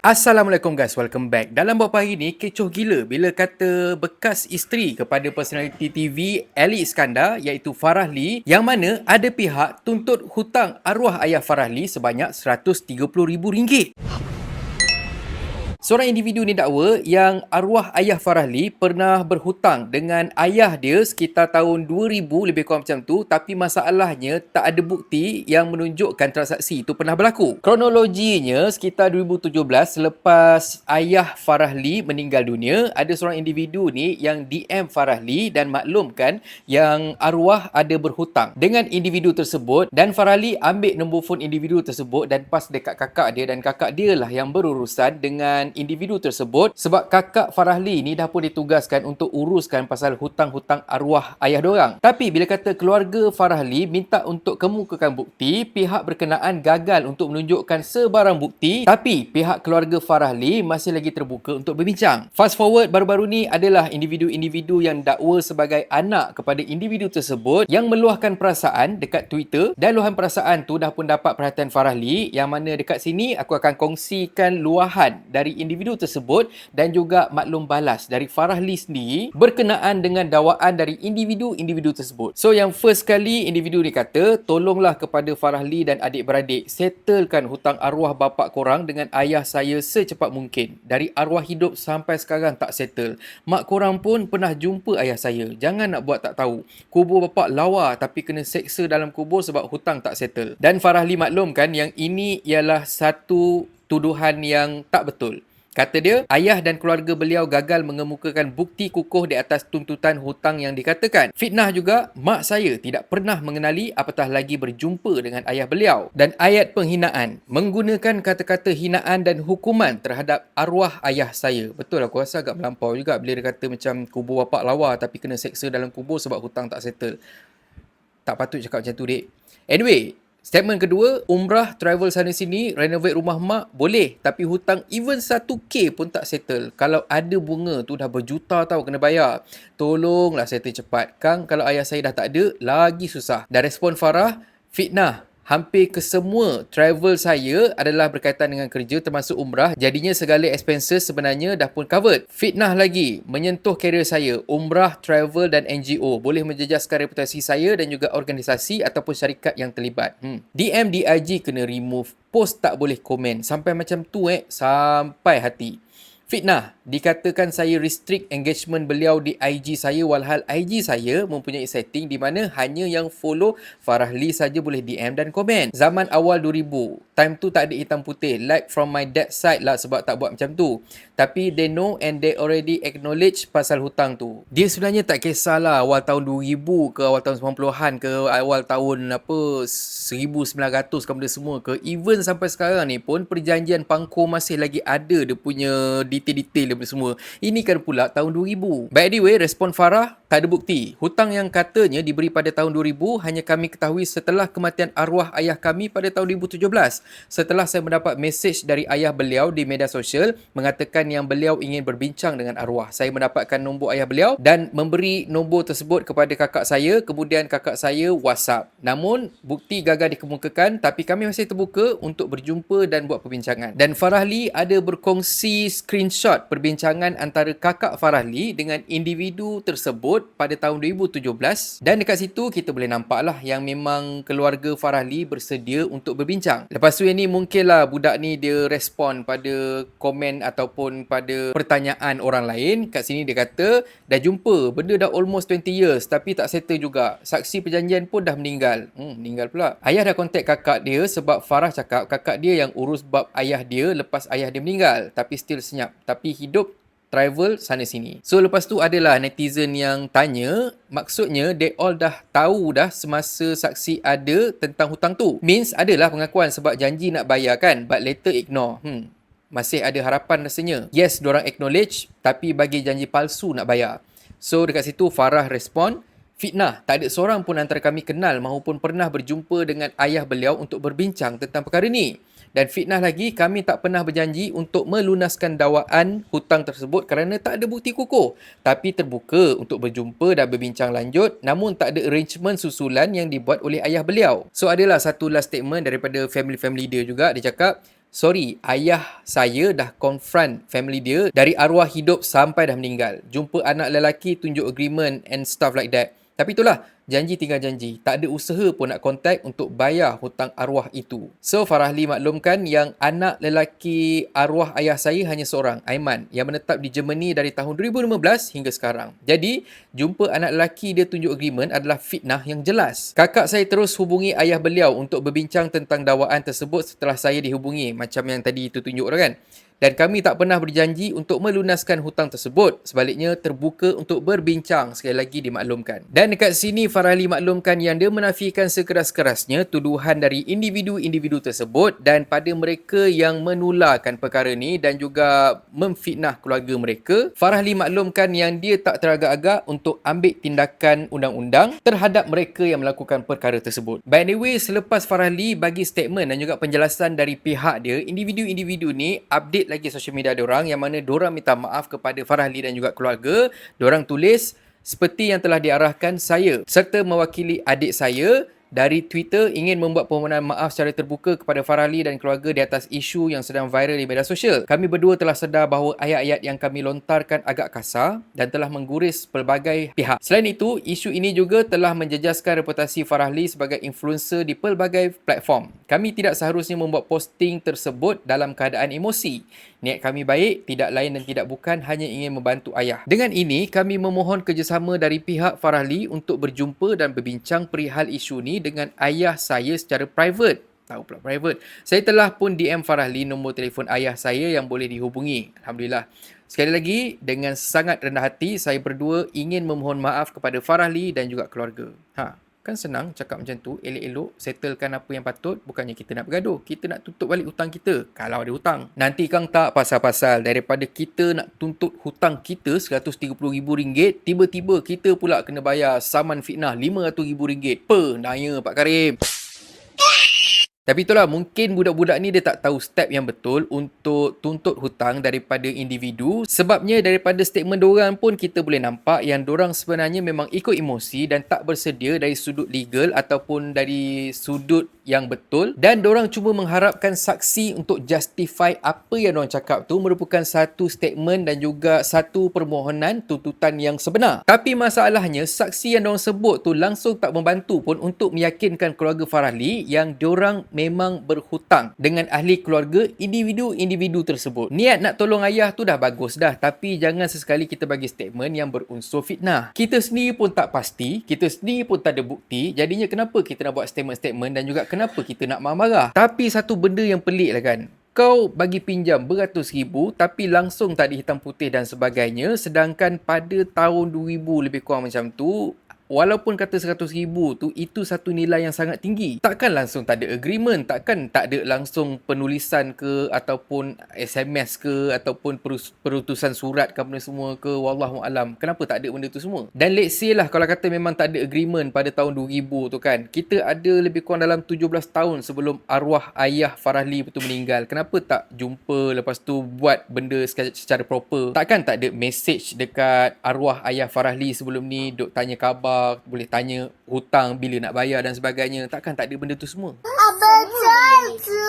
Assalamualaikum guys, welcome back. Dalam beberapa hari ni, kecoh gila bila kata bekas isteri kepada personaliti TV Ali Iskandar iaitu Farah Lee yang mana ada pihak tuntut hutang arwah ayah Farah Lee sebanyak RM130,000. Seorang individu ni dakwa yang arwah ayah Farah Lee pernah berhutang dengan ayah dia sekitar tahun 2000 lebih kurang macam tu, tapi masalahnya tak ada bukti yang menunjukkan transaksi itu pernah berlaku. Kronologinya sekitar 2017 selepas ayah Farah Lee meninggal dunia, ada seorang individu ni yang DM Farah Lee dan maklumkan yang arwah ada berhutang dengan individu tersebut, dan Farah Lee ambil nombor telefon individu tersebut dan pas dekat kakak dia, dan kakak dia lah yang berurusan dengan individu tersebut sebab kakak Farah Lee ni dah pun ditugaskan untuk uruskan pasal hutang-hutang arwah ayah diorang. Tapi bila kata keluarga Farah Lee minta untuk kemukakan bukti, pihak berkenaan gagal untuk menunjukkan sebarang bukti, tapi pihak keluarga Farah Lee masih lagi terbuka untuk berbincang. Fast forward, baru-baru ni adalah individu-individu yang dakwa sebagai anak kepada individu tersebut yang meluahkan perasaan dekat Twitter, dan luahan perasaan tu dah pun dapat perhatian Farah Lee, yang mana dekat sini aku akan kongsikan luahan dari individu tersebut dan juga maklum balas dari Farah Lee sendiri berkenaan dengan dakwaan dari individu-individu tersebut. So yang first kali individu ni kata, tolonglah kepada Farah Lee dan adik-beradik settlekan hutang arwah bapa korang dengan ayah saya secepat mungkin. Dari arwah hidup sampai sekarang tak settle. Mak korang pun pernah jumpa ayah saya. Jangan nak buat tak tahu. Kubur bapa lawa tapi kena seksa dalam kubur sebab hutang tak settle. Dan Farah Lee maklumkan yang ini ialah satu tuduhan yang tak betul. Kata dia, ayah dan keluarga beliau gagal mengemukakan bukti kukuh di atas tuntutan hutang yang dikatakan. Fitnah juga, mak saya tidak pernah mengenali apatah lagi berjumpa dengan ayah beliau. Dan ayat penghinaan, menggunakan kata-kata hinaan dan hukuman terhadap arwah ayah saya. Betul, aku rasa agak melampau juga bila dia kata macam kubur bapak lawa tapi kena seksa dalam kubur sebab hutang tak settle. Tak patut cakap macam tu, dek. Anyway, statement kedua, umrah, travel sana sini, renovate rumah mak, boleh. Tapi hutang even 1K pun tak settle. Kalau ada bunga tu dah berjuta tau kena bayar. Tolonglah settle cepat. Kang, kalau ayah saya dah tak ada, lagi susah. Dan respon Farah, fitnah. Hampir ke semua travel saya adalah berkaitan dengan kerja termasuk umrah. Jadinya segala expenses sebenarnya dah pun covered. Fitnah lagi, menyentuh karier saya. Umrah, travel dan NGO boleh menjejaskan reputasi saya dan juga organisasi ataupun syarikat yang terlibat. DM di IG kena remove. Post tak boleh komen. Sampai macam tu sampai hati. Fitnah, dikatakan saya restrict engagement beliau di IG saya walhal IG saya mempunyai setting di mana hanya yang follow Farah Lee saja boleh DM dan komen. Zaman awal 2000, time tu tak ada hitam putih, like from my dad side lah sebab tak buat macam tu. Tapi they know and they already acknowledge pasal hutang tu. Dia sebenarnya tak kisahlah awal tahun 2000 ke awal tahun 90-an ke awal tahun 1900 ke benda semua ke, even sampai sekarang ni pun perjanjian pangko masih lagi ada dia punya detail-detail dan semua. Ini kan pula tahun 2000. But anyway, respon Farah, tak ada bukti. Hutang yang katanya diberi pada tahun 2000 hanya kami ketahui setelah kematian arwah ayah kami pada tahun 2017. Setelah saya mendapat mesej dari ayah beliau di media sosial mengatakan yang beliau ingin berbincang dengan arwah. Saya mendapatkan nombor ayah beliau dan memberi nombor tersebut kepada kakak saya. Kemudian kakak saya WhatsApp. Namun, bukti gagal dikemukakan, tapi kami masih terbuka untuk berjumpa dan buat perbincangan. Dan Farah Lee ada berkongsi screenshot perbincangan antara kakak Farah Lee dengan individu tersebut pada tahun 2017, dan dekat situ kita boleh nampaklah yang memang keluarga Farah Lee bersedia untuk berbincang. Lepas tu yang ni mungkinlah budak ni dia respon pada komen ataupun pada pertanyaan orang lain. Kat sini dia kata dah jumpa, benda dah almost 20 years tapi tak settle juga. Saksi perjanjian pun dah meninggal. Meninggal pula. Ayah dah kontak kakak dia sebab Farah cakap kakak dia yang urus bab ayah dia lepas ayah dia meninggal, tapi still senyap. Tapi hidup, travel sana sini. So lepas tu adalah netizen yang tanya, maksudnya they all dah tahu dah semasa saksi ada tentang hutang tu. Means adalah pengakuan sebab janji nak bayar kan, but later ignore. Masih ada harapan rasanya. Yes, diorang acknowledge tapi bagi janji palsu nak bayar. So dekat situ Farah respon, fitnah, tak ada seorang pun antara kami kenal maupun pernah berjumpa dengan ayah beliau untuk berbincang tentang perkara ni. Dan fitnah lagi, kami tak pernah berjanji untuk melunaskan dakwaan hutang tersebut kerana tak ada bukti kukuh. Tapi terbuka untuk berjumpa dan berbincang lanjut, namun tak ada arrangement susulan yang dibuat oleh ayah beliau. So adalah satu last statement daripada family dia juga. Dia cakap, Sorry, ayah saya dah confront family dia dari arwah hidup sampai dah meninggal. Jumpa anak lelaki, tunjuk agreement and stuff like that. Tapi itulah, janji tinggal janji. Tak ada usaha pun nak contact untuk bayar hutang arwah itu. So, Farahli maklumkan yang anak lelaki arwah ayah saya hanya seorang, Aiman, yang menetap di Germany dari tahun 2015 hingga sekarang. Jadi, jumpa anak lelaki dia tunjuk agreement adalah fitnah yang jelas. Kakak saya terus hubungi ayah beliau untuk berbincang tentang dakwaan tersebut setelah saya dihubungi. Macam yang tadi itu tunjuk tu kan. Dan kami tak pernah berjanji untuk melunaskan hutang tersebut. Sebaliknya, terbuka untuk berbincang, sekali lagi dimaklumkan. Dan dekat sini, Farahli maklumkan yang dia menafikan sekeras-kerasnya tuduhan dari individu-individu tersebut dan pada mereka yang menularkan perkara ni dan juga memfitnah keluarga mereka. Farahli maklumkan yang dia tak teragak-agak untuk ambil tindakan undang-undang terhadap mereka yang melakukan perkara tersebut. By the way, selepas Farahli bagi statement dan juga penjelasan dari pihak dia, individu-individu ni update lagi social media diorang yang mana diorang minta maaf kepada Farahli dan juga keluarga. Diorang tulis, seperti yang telah diarahkan saya serta mewakili adik saya dari Twitter ingin membuat permohonan maaf secara terbuka kepada Farahli dan keluarga di atas isu yang sedang viral di media sosial. Kami berdua telah sedar bahawa ayat-ayat yang kami lontarkan agak kasar dan telah mengguris pelbagai pihak. Selain itu, isu ini juga telah menjejaskan reputasi Farahli sebagai influencer di pelbagai platform. Kami tidak seharusnya membuat posting tersebut dalam keadaan emosi. Niat kami baik, tidak lain dan tidak bukan hanya ingin membantu ayah. Dengan ini, kami memohon kerjasama dari pihak Farahli untuk berjumpa dan berbincang perihal isu ni dengan ayah saya secara private. Tahu pula private. Saya telah pun DM Farahli nombor telefon ayah saya yang boleh dihubungi. Alhamdulillah. Sekali lagi, dengan sangat rendah hati, saya berdua ingin memohon maaf kepada Farahli dan juga keluarga. Kan senang cakap macam tu, elok-elok, settlekan apa yang patut, bukannya kita nak bergaduh. Kita nak tutup balik hutang kita, kalau ada hutang. Nanti kang tak pasal-pasal, daripada kita nak tuntut hutang kita RM130,000, tiba-tiba kita pula kena bayar saman fitnah RM500,000. Naya Pak Karim. Tapi itulah, mungkin budak-budak ni dia tak tahu step yang betul untuk tuntut hutang daripada individu. Sebabnya daripada statement diorang pun kita boleh nampak yang diorang sebenarnya memang ikut emosi dan tak bersedia dari sudut legal ataupun dari sudut yang betul. Dan diorang cuma mengharapkan saksi untuk justify apa yang diorang cakap tu merupakan satu statement dan juga satu permohonan tuntutan yang sebenar. Tapi masalahnya, saksi yang diorang sebut tu langsung tak membantu pun untuk meyakinkan keluarga Farahli yang diorang memang berhutang dengan ahli keluarga individu-individu tersebut. Niat nak tolong ayah tu dah bagus dah, tapi jangan sesekali kita bagi statement yang berunsur fitnah. Kita sendiri pun tak pasti, kita sendiri pun tak ada bukti, jadinya kenapa kita nak buat statement-statement dan juga kenapa kita nak marah-marah. Tapi satu benda yang pelik lah kan, kau bagi pinjam beratus ribu tapi langsung tak ada hitam putih dan sebagainya, sedangkan pada tahun 2000 lebih kurang macam tu, walaupun kata 100,000 tu, itu satu nilai yang sangat tinggi. Takkan langsung tak ada agreement, takkan tak ada langsung penulisan ke, ataupun SMS ke, ataupun perutusan surat ke benda semua ke, wallahualam. Kenapa tak ada benda tu semua? Dan let's say lah, kalau kata memang tak ada agreement pada tahun 2000 tu kan, kita ada lebih kurang dalam 17 tahun sebelum arwah ayah Farahli betul meninggal. Kenapa tak jumpa, lepas tu buat benda secara proper? Takkan tak ada message dekat arwah ayah Farahli sebelum ni, duk tanya khabar, boleh tanya hutang bila nak bayar dan sebagainya. Takkan tak ada benda tu semua. Betul tu.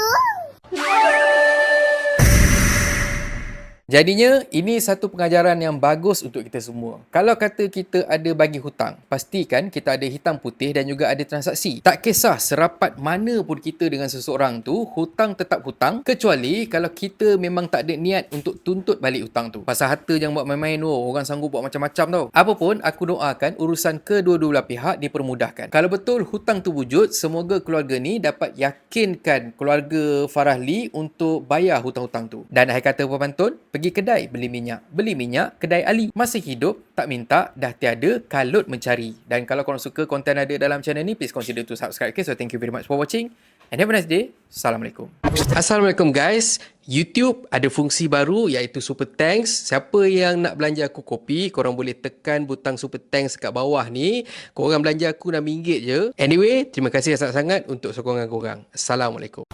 Jadinya, ini satu pengajaran yang bagus untuk kita semua. Kalau kata kita ada bagi hutang, pastikan kita ada hitam putih dan juga ada transaksi. Tak kisah serapat mana pun kita dengan seseorang tu, hutang tetap hutang. Kecuali kalau kita memang tak ada niat untuk tuntut balik hutang tu. Pasal harta jangan buat main-main tu. Orang sanggup buat macam-macam tau. Apapun, aku doakan urusan kedua-dua belah pihak dipermudahkan. Kalau betul hutang tu wujud, semoga keluarga ni dapat yakinkan keluarga Farahli untuk bayar hutang-hutang tu. Dan akhir kata pepantun, pergi kedai beli minyak. Beli minyak, kedai Ali. Masih hidup, tak minta, dah tiada, kalut mencari. Dan kalau korang suka konten ada dalam channel ni, please consider to subscribe. Okay, so thank you very much for watching. And have a nice day. Assalamualaikum. Assalamualaikum guys. YouTube ada fungsi baru iaitu Super Thanks. Siapa yang nak belanja aku kopi, korang boleh tekan butang Super Thanks kat bawah ni. Korang belanja aku RM6 je. Anyway, terima kasih sangat-sangat untuk sokongan korang. Assalamualaikum.